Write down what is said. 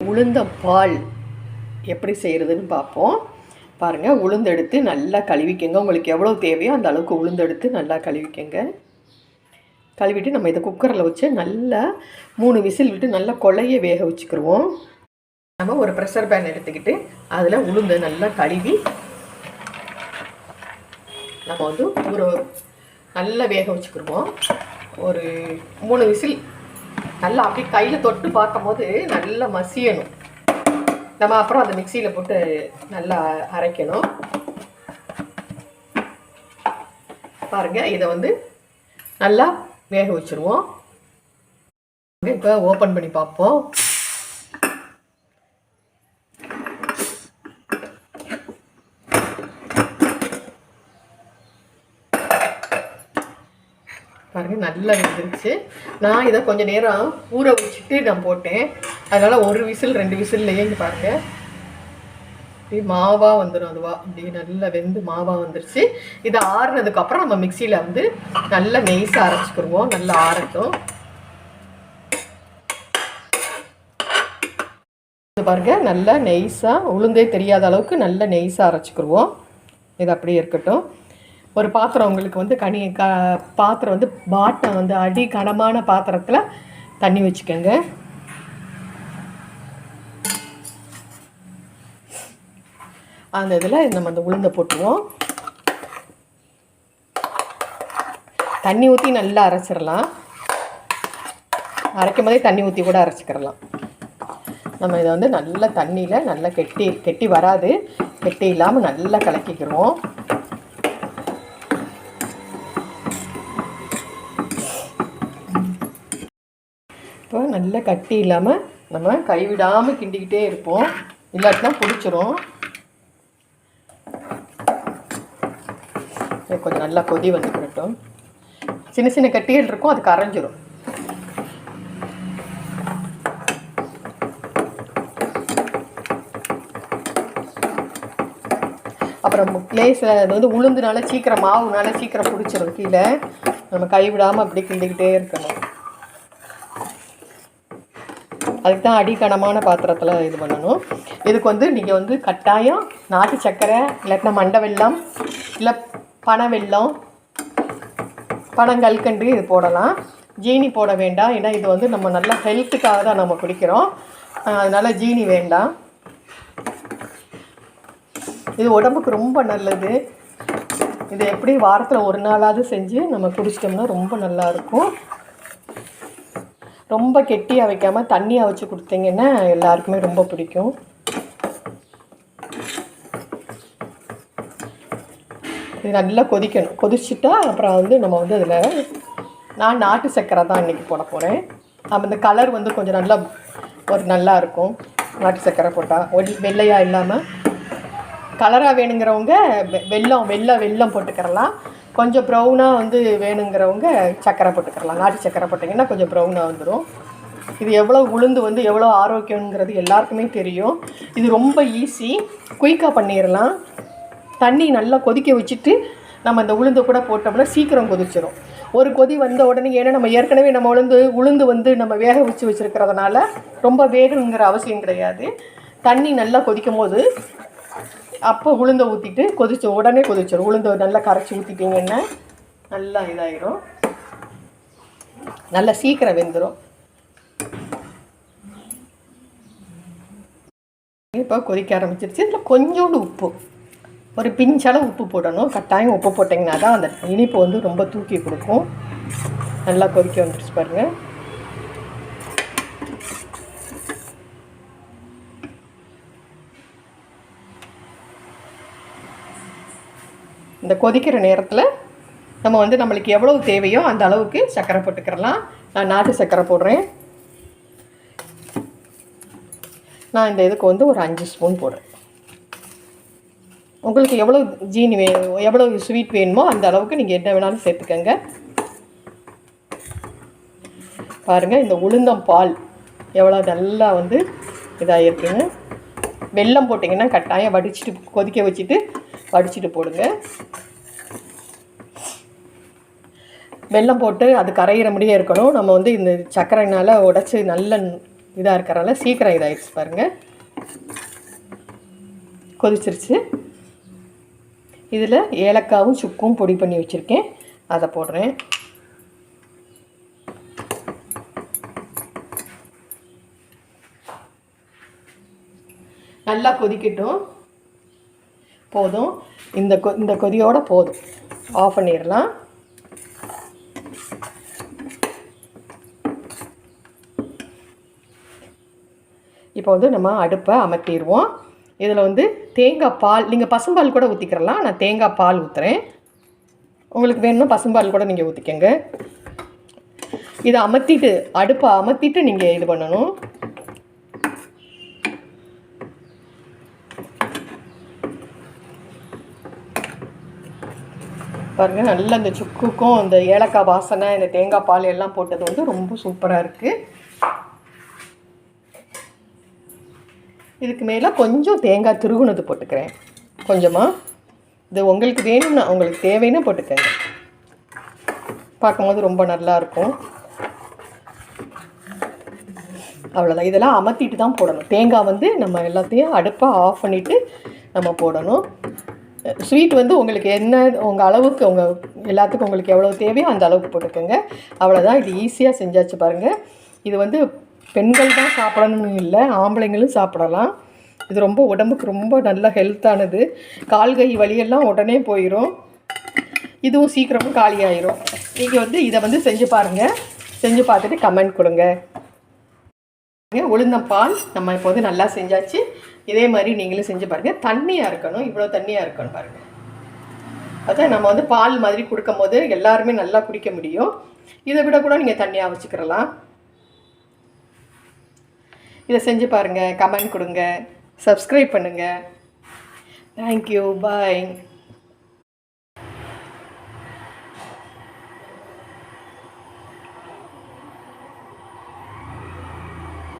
உளுந்தம்பால் எப்படி செய்கிறதுன்னு பார்ப்போம். பாருங்கள், உளுந்து எடுத்து நல்லா கழுவிக்கங்க. உங்களுக்கு எவ்வளோ தேவையோ அந்த அளவுக்கு உளுந்து எடுத்து நல்லா கழுவிக்கங்க. கழுவிட்டு நம்ம இதை குக்கரில் வச்சு நல்லா 3 விசில் விட்டு நல்லா கொலைய வேக வச்சுக்கிடுவோம். நம்ம ஒரு ப்ரெஷர் பேன் எடுத்துக்கிட்டு அதில் உளுந்து நல்லா கழுவி நம்ம வந்து ஒரு நல்லா வேக வச்சுக்கிடுவோம். ஒரு 3 விசில் நல்லா அப்படி கையில் தொட்டு பார்க்கும்போது நல்லா மசியணும். நம்ம அப்புறம் அதை மிக்சியில் போட்டு நல்லா அரைக்கணும். பாருங்கள், இதை வந்து நல்லா வேக வச்சுருவோம். இப்போ ஓப்பன் பண்ணி பார்ப்போம். பாருங்கள், நல்லா வெந்துருச்சு. நான் இதை கொஞ்சம் நேரம் ஊற வச்சுட்டு நான் போட்டேன். அதனால் 1 விசில் 2 விசில்லையே இங்கே பாருங்கள் இப்படி மாவாக வந்துடும். அதுவாக இப்படி நல்லா வெந்து மாவாக வந்துருச்சு. இதை ஆறுனதுக்கப்புறம் நம்ம மிக்சியில் வந்து நல்லா நெய்ஸாக அரைச்சிக்கிடுவோம். நல்லா ஆறட்டும். இது பாருங்கள், நல்லா நெய்ஸாக உளுந்தே தெரியாத அளவுக்கு நல்லா நெய்ஸாக அரைச்சிக்கிடுவோம். இது அப்படியே இருக்கட்டும். ஒரு பாத்திரம் உங்களுக்கு வந்து பாத்திரம் வந்து பாட்டம் வந்து அடி கனமான பாத்திரத்தில் தண்ணி வச்சுக்கோங்க. அந்த இதில் நம்ம அந்த உளுந்தை போட்டுருவோம். தண்ணி ஊற்றி நல்லா அரைச்சிடலாம். அரைக்கும் போதே தண்ணி ஊற்றி கூட அரைச்சிக்கிறலாம். நம்ம இதை வந்து நல்லா தண்ணியில் நல்லா கெட்டி வராது, கெட்டி இல்லாமல் நல்லா கலக்கிக்கிறோம். இப்போ நல்லா கட்டி இல்லாமல் நம்ம கைவிடாமல் கிண்டிக்கிட்டே இருப்போம். இல்லாட்டினா பிடிச்சிரும். கொஞ்சம் நல்லா கொதி வந்துக்கிட்டோம். சின்ன சின்ன கட்டிகள் இருக்கும், அது கரைஞ்சிரும். அப்புறம் லேஸில் அது வந்து உளுந்துனால சீக்கிரம் மாவுனால சீக்கிரம் பிடிச்சிரும். கீழே நம்ம கைவிடாமல் அப்படி கிண்டிக்கிட்டே இருக்கணும். அதுக்கு தான் அடிக்கனமான பாத்திரத்தில் இது பண்ணணும். இதுக்கு வந்து நீங்கள் வந்து கட்டாயம் நாட்டு சர்க்கரை இல்லாட்டினா மண்டை வெல்லம் இல்லை பனை வெல்லம், பனங்கல்கண்டு இது போடலாம். ஜீனி போட வேண்டாம். ஏன்னா இது வந்து நம்ம நல்லா ஹெல்த்துக்காக தான் நம்ம குடிக்கிறோம். அதனால் ஜீனி வேண்டாம். இது உடம்புக்கு ரொம்ப நல்லது. இது எப்படி வாரத்தில் 1 நாளாவது செஞ்சு நம்ம குடிச்சிட்டோம்னா ரொம்ப நல்லாயிருக்கும். ரொம்ப கெட்டியாக வைக்காமல் தண்ணியாக வச்சு கொடுத்தீங்கன்னா எல்லாருக்குமே ரொம்ப பிடிக்கும். இது நல்லா கொதிக்கணும். கொதிச்சுட்டா அப்புறம் வந்து நம்ம வந்து அதில் நான் நாட்டு சர்க்கரை தான் இன்றைக்கி போட போகிறேன். நம்ம இந்த கலர் வந்து கொஞ்சம் நல்லா இருக்கும். நாட்டு சர்க்கரை போட்டால் வெள்ளையாக இல்லாமல் கலராக வேணுங்கிறவங்க வெல்லம் போட்டுக்கிறலாம். கொஞ்சம் ப்ரௌனாக வந்து வேணுங்கிறவங்க சர்க்கரை போட்டுக்கிறலாம். நாட்டு சர்க்கரை போட்டிங்கன்னா கொஞ்சம் ப்ரௌனாக வந்துடும். இது எவ்வளோ உளுந்து வந்து எவ்வளோ ஆரோக்கியங்கிறது எல்லாருக்குமே தெரியும். இது ரொம்ப ஈஸி, குயிக்காக பண்ணிடலாம். தண்ணி நல்லா கொதிக்க வச்சுட்டு நம்ம இந்த உளுந்தை கூட போட்டோம்னா சீக்கிரம் கொதிச்சிடும். ஒரு கொதி வந்த உடனே, ஏன்னா நம்ம ஏற்கனவே நம்ம உளுந்து வந்து நம்ம வேக வச்சு வச்சுருக்கிறதுனால ரொம்ப வேகணுங்கிற அவசியம் கிடையாது. தண்ணி நல்லா கொதிக்கும் போது அப்போ உளுந்தை ஊற்றிட்டு உடனே கொதிச்சிடும். உளுந்தை நல்லா கரைச்சி ஊற்றிட்டிங்கன்னா நல்லா இதாகிடும். நல்லா சீக்கிரம் வெந்துடும். இப்போ கொதிக்க ஆரம்பிச்சிருச்சு. இதில் கொஞ்சோண்டு உப்பு, ஒரு பிஞ்சளவு உப்பு போடணும். கட்டாயம் உப்பு போட்டிங்கன்னா தான் அந்த இனிப்பு வந்து ரொம்ப தூக்கி கொடுக்கும். நல்லா கொதிக்க வந்துருச்சு பாருங்கள். இந்த கொதிக்கிற நேரத்தில் நம்ம வந்து நம்மளுக்கு எவ்வளவு தேவையோ அந்த அளவுக்கு சர்க்கரை போட்டுக்கிறலாம். நான் நாட்டு சர்க்கரை போடுறேன். நான் இந்த இதுக்கு வந்து ஒரு 5 ஸ்பூன் போடுறேன். உங்களுக்கு எவ்வளோ ஜீனி எவ்வளோ ஸ்வீட் வேணுமோ அந்த அளவுக்கு நீங்கள் என்ன வேணாலும் சேர்த்துக்கங்க. பாருங்கள், இந்த உளுந்தம்பால் எவ்வளோ நல்லா வந்து இதாக இருக்குங்க. வெல்லம் போட்டிங்கன்னா கட்டாயம் வடிச்சிட்டு கொதிக்க வச்சுட்டு வடிச்சிட்டு போடுங்க. வெல்லம் போட்டு அது கரையிற முடியே இருக்கணும். நம்ம வந்து இந்த சர்க்கரைனால் உடச்சி நல்ல இதாக இருக்கிறனால சீக்கிரம் இதாகிடுச்சு பாருங்கள். கொதிச்சிருச்சு. இதில் ஏலக்காவும் சுக்கும் பொடி பண்ணி வச்சுருக்கேன், அதை போடுறேன். நல்லா கொதிக்கட்டும். போதும், இந்த கொதியோடு போதும், ஆஃப் பண்ணிடலாம். இப்போ வந்து நம்ம அடுப்பை அமர்த்திடுவோம். இதில் வந்து தேங்காய் பால், நீங்கள் பசும்பால் கூட ஊற்றிக்கிறலாம், நான் தேங்காய் பால் ஊற்றுறேன். உங்களுக்கு வேணும்னா பசும்பால் கூட நீங்கள் ஊற்றிக்கங்க. இதை அமர்த்திட்டு, அடுப்பை அமர்த்திட்டு நீங்கள் இது பண்ணணும். பாருங்கள், நல்லா இந்த சுக்குக்கும் இந்த ஏலக்காய் வாசனை, இந்த தேங்காய் பால் எல்லாம் போட்டது வந்து ரொம்ப சூப்பராக இருக்குது. இதுக்கு மேலே கொஞ்சம் தேங்காய் துருகுனது போட்டுக்கிறேன், கொஞ்சமாக. இது உங்களுக்கு வேணும்னா, உங்களுக்கு தேவைன்னா போட்டுக்கங்க. பார்க்கும்போது ரொம்ப நல்லாயிருக்கும். அவ்வளோதான். இதெல்லாம் அமர்த்திட்டு தான் போடணும். தேங்காய் வந்து நம்ம எல்லாத்தையும் அடுப்பை ஆஃப் பண்ணிவிட்டு நம்ம போடணும். ஸ்வீட் வந்து உங்களுக்கு என்ன, உங்கள் அளவுக்கு, உங்கள் எல்லாத்துக்கும் உங்களுக்கு எவ்வளோ தேவையோ அந்த அளவுக்கு போட்டுக்கோங்க. அவ்வளோதான். இது ஈஸியாக செஞ்சாச்சு பாருங்கள். இது வந்து பெண்கள் தான் சாப்பிடணும்னு இல்லை, ஆம்பளைங்களும் சாப்பிடலாம். இது ரொம்ப உடம்புக்கு ரொம்ப நல்ல ஹெல்த்தானது. கால்கை வலியெல்லாம் உடனே போயிடும். இதுவும் சீக்கிரமும் காலியாயிரும். நீங்கள் வந்து இதை வந்து செஞ்சு பாருங்கள். செஞ்சு பார்த்துட்டு கமெண்ட் கொடுங்க. உளுந்தம்பால் நம்ம இப்போ வந்து நல்லா செஞ்சாச்சு. இதே மாதிரி நீங்களும் செஞ்சு பாருங்கள். தண்ணியாக இருக்கணும், இவ்வளோ தண்ணியாக இருக்கணும் பாருங்கள். அதான் நம்ம வந்து பால் மாதிரி கொடுக்கும் போது எல்லாருமே நல்லா குடிக்க முடியும். இதை விட கூட நீங்கள் தண்ணியாக வச்சுக்கிறலாம். இதை செஞ்சு பாருங்கள், கமெண்ட் கொடுங்க, சப்ஸ்கிரைப் பண்ணுங்கள். தேங்க்யூ, பாய்.